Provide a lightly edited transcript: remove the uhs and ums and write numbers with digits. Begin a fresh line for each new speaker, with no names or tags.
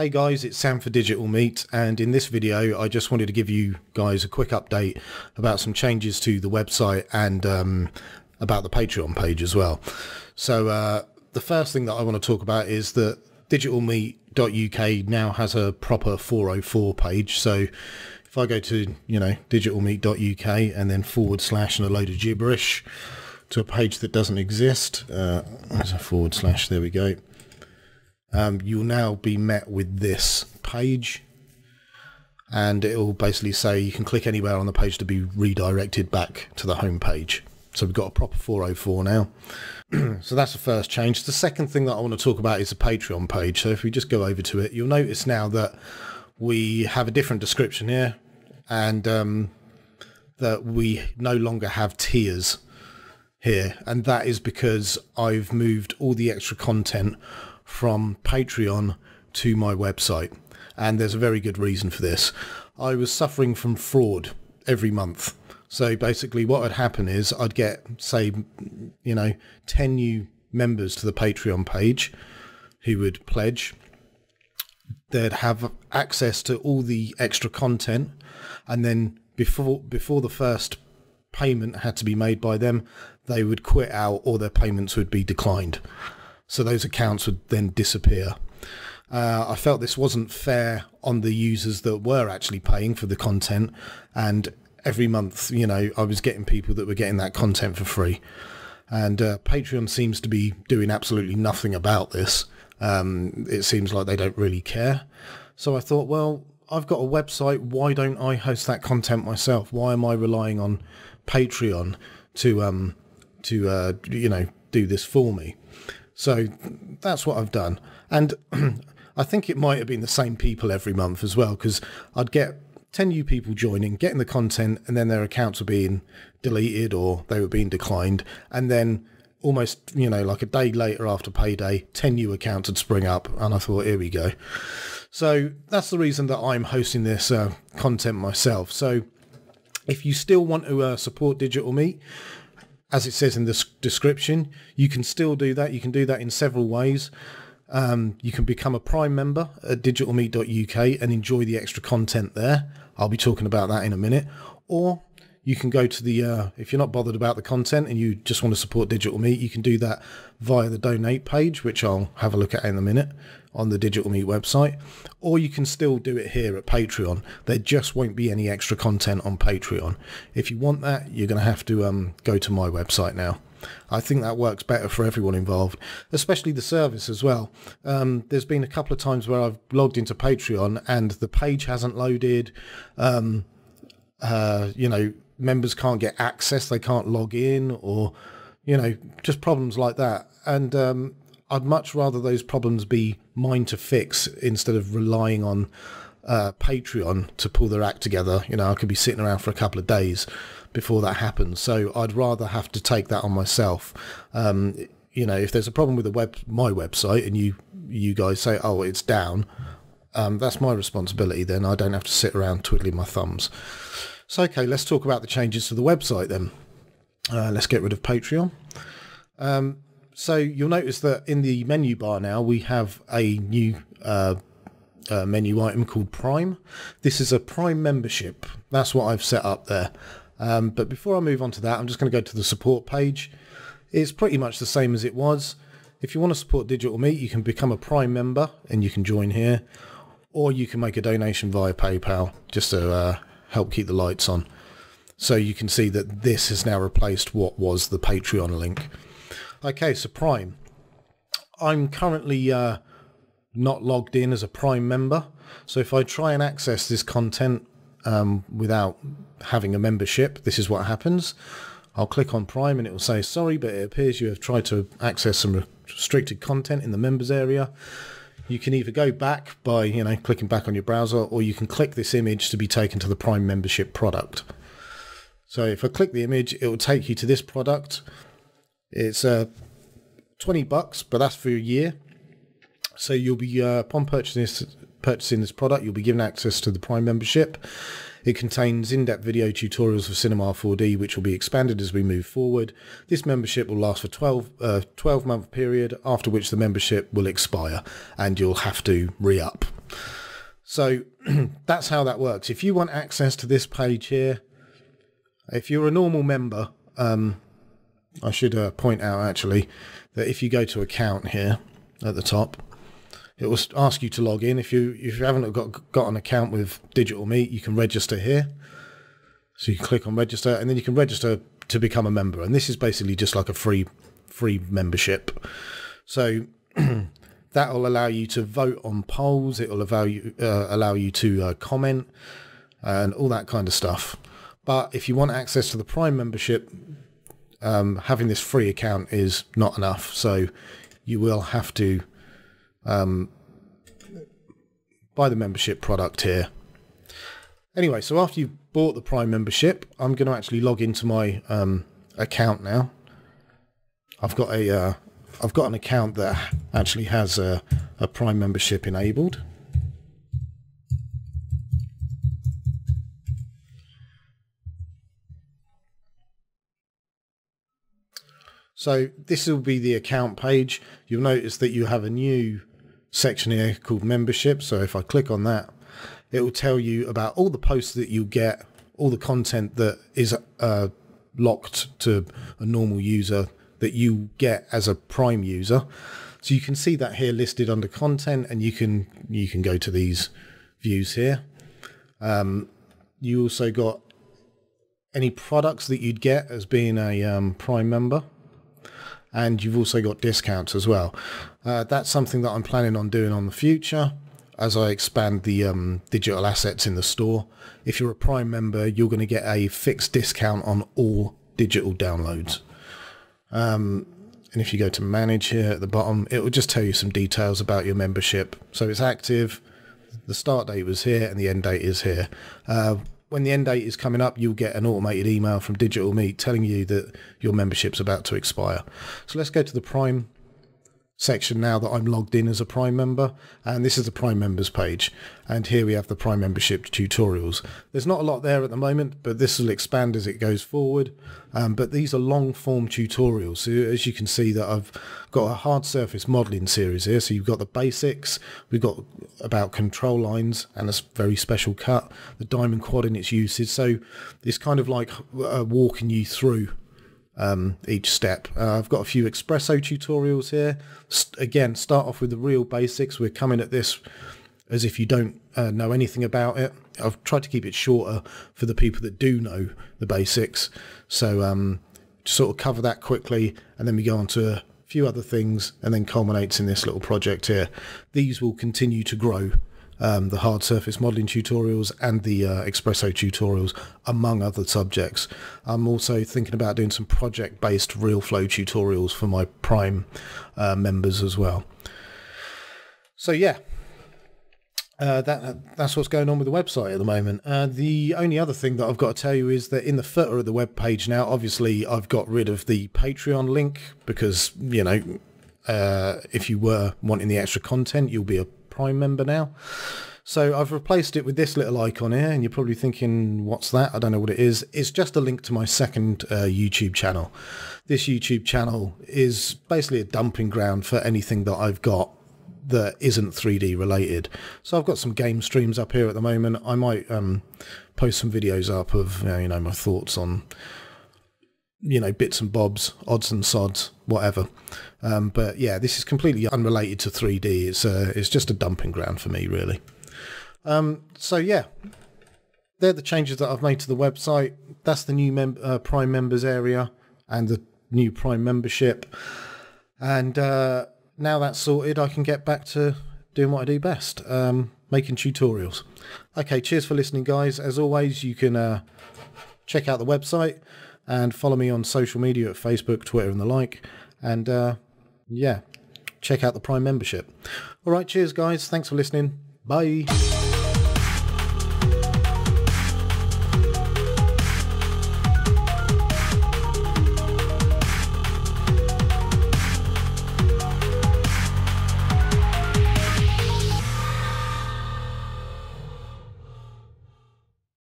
Hey guys, it's Sam for Digital Meat, and in this video I just wanted to give you guys a quick update about some changes to the website and about the Patreon page as well. So the first thing that I want to talk about is that digitalmeat.uk now has a proper 404 page. So if I go to digitalmeat.uk and then / and a load of gibberish to a page that doesn't exist, there's a / there we go. You'll now be met with this page, and it will basically say you can click anywhere on the page to be redirected back to the home page. So we've got a proper 404 now. So that's the first change. The second thing that I want to talk about is the Patreon page. So if we just go over to it, you'll notice now that we have a different description here, and that we no longer have tiers here, and that is because I've moved all the extra content from Patreon to my website, and there's a very good reason for this. I was suffering from fraud every month. So basically what would happen is I'd get, say, 10 new members to the Patreon page who would pledge. They'd have access to all the extra content, and then before the first payment had to be made by them, they would quit out or their payments would be declined. So those accounts would then disappear. I felt this wasn't fair on the users that were actually paying for the content, and every month, I was getting people that were getting that content for free. And Patreon seems to be doing absolutely nothing about this. It seems like they don't really care. So I thought, well, I've got a website. Why don't I host that content myself? Why am I relying on Patreon to do this for me? So that's what I've done. And I think it might have been the same people every month as well, because I'd get 10 new people joining, getting the content, and then their accounts were being deleted or they were being declined. And then almost, like a day later after payday, 10 new accounts would spring up. And I thought, here we go. So that's the reason that I'm hosting this content myself. So if you still want to support Digital Meat, as it says in the description, you can still do that. You can do that in several ways. You can become a Prime member at digitalmeat.uk and enjoy the extra content there. I'll be talking about that in a minute. Or you can go to the, if you're not bothered about the content and you just want to support Digital Meat, you can do that via the donate page, which I'll have a look at in a minute on the Digital Meat website. Or you can still do it here at Patreon. There just won't be any extra content on Patreon. If you want that, you're going to have to go to my website now. I think that works better for everyone involved, especially the service as well. There's been a couple of times where I've logged into Patreon and the page hasn't loaded. Members can't get access, they can't log in, or just problems like that. And I'd much rather those problems be mine to fix instead of relying on Patreon to pull their act together. I could be sitting around for a couple of days before that happens. So I'd rather have to take that on myself. If there's a problem with my website and you guys say, oh, it's down, that's my responsibility. Then I don't have to sit around twiddling my thumbs. So okay, let's talk about the changes to the website then. Let's get rid of Patreon. So you'll notice that in the menu bar now we have a new menu item called Prime. This is a Prime membership. That's what I've set up there. But before I move on to that, I'm just going to go to the support page. It's pretty much the same as it was. If you want to support Digital Meat, you can become a Prime member and you can join here, or you can make a donation via PayPal just to help keep the lights on. So you can see that this has now replaced what was the Patreon link. Okay, so Prime. I'm currently not logged in as a Prime member. So if I try and access this content without having a membership, this is what happens. I'll click on Prime and it will say, sorry, but it appears you have tried to access some restricted content in the members area. You can either go back by, clicking back on your browser, or you can click this image to be taken to the Prime membership product. So if I click the image, it will take you to this product. It's $20, but that's for a year. So you'll be, upon purchasing this product, you'll be given access to the Prime membership. It contains in-depth video tutorials for Cinema 4D, which will be expanded as we move forward. This membership will last for 12-month period, after which the membership will expire and you'll have to re-up. So that's how that works. If you want access to this page here, if you're a normal member, I should point out actually that if you go to account here at the top, it will ask you to log in. If you haven't got an account with Digital Meet, you can register here. So you click on register, and then you can register to become a member. And this is basically just like a free membership. So that will allow you to vote on polls. It will allow you to comment and all that kind of stuff. But if you want access to the Prime membership, having this free account is not enough. So you will have to buy the membership product here. Anyway, so after you've bought the Prime membership, I'm going to actually log into my account now. I've got an account that actually has a Prime membership enabled. So this will be the account page. You'll notice that you have a new section here called membership. So if I click on that, it will tell you about all the posts that you get, all the content that is locked to a normal user that you get as a Prime user. So you can see that here listed under content, and you can go to these views here. You also got any products that you'd get as being a Prime member. And you've also got discounts as well. That's something that I'm planning on doing on the future as I expand the digital assets in the store. If you're a Prime member, you're going to get a fixed discount on all digital downloads. And if you go to manage here at the bottom, it will just tell you some details about your membership. So it's active, the start date was here, and the end date is here. When the end date is coming up, you'll get an automated email from Digital Meet telling you that your membership's about to expire. So let's go to the Prime section now that I'm logged in as a Prime member, and this is the Prime members page, and here we have the Prime membership tutorials. There's not a lot there at the moment, but this will expand as it goes forward. But these are long form tutorials. So as you can see that I've got a hard surface modeling series here. So you've got the basics, we've got about control lines and a very special cut, the diamond quad in its usage. So it's kind of like walking you through each step. I've got a few espresso tutorials here. Again, start off with the real basics. We're coming at this as if you don't know anything about it. I've tried to keep it shorter for the people that do know the basics. So just sort of cover that quickly, and then we go on to a few other things, and then culminates in this little project here. These will continue to grow. The hard surface modeling tutorials and the espresso tutorials, among other subjects. I'm also thinking about doing some project-based real flow tutorials for my Prime members as well. So yeah, that's what's going on with the website at the moment. The only other thing that I've got to tell you is that in the footer of the web page now, obviously I've got rid of the Patreon link because, you know, if you were wanting the extra content, you'll be a Prime member now. So I've replaced it with this little icon here, and you're probably thinking, what's that? I don't know what it is. It's just a link to my second YouTube channel. This YouTube channel is basically a dumping ground for anything that I've got that isn't 3D related. So I've got some game streams up here at the moment. I might post some videos up of you know, my thoughts on, you know, bits and bobs, odds and sods, whatever. But yeah, this is completely unrelated to 3D. It's just a dumping ground for me, really. So yeah, they're the changes that I've made to the website. That's the new Prime members area and the new Prime membership. And now that's sorted, I can get back to doing what I do best, making tutorials. Okay, cheers for listening, guys. As always, you can check out the website and follow me on social media at Facebook, Twitter and the like. And yeah, check out the Prime membership. All right, cheers, guys. Thanks for listening. Bye.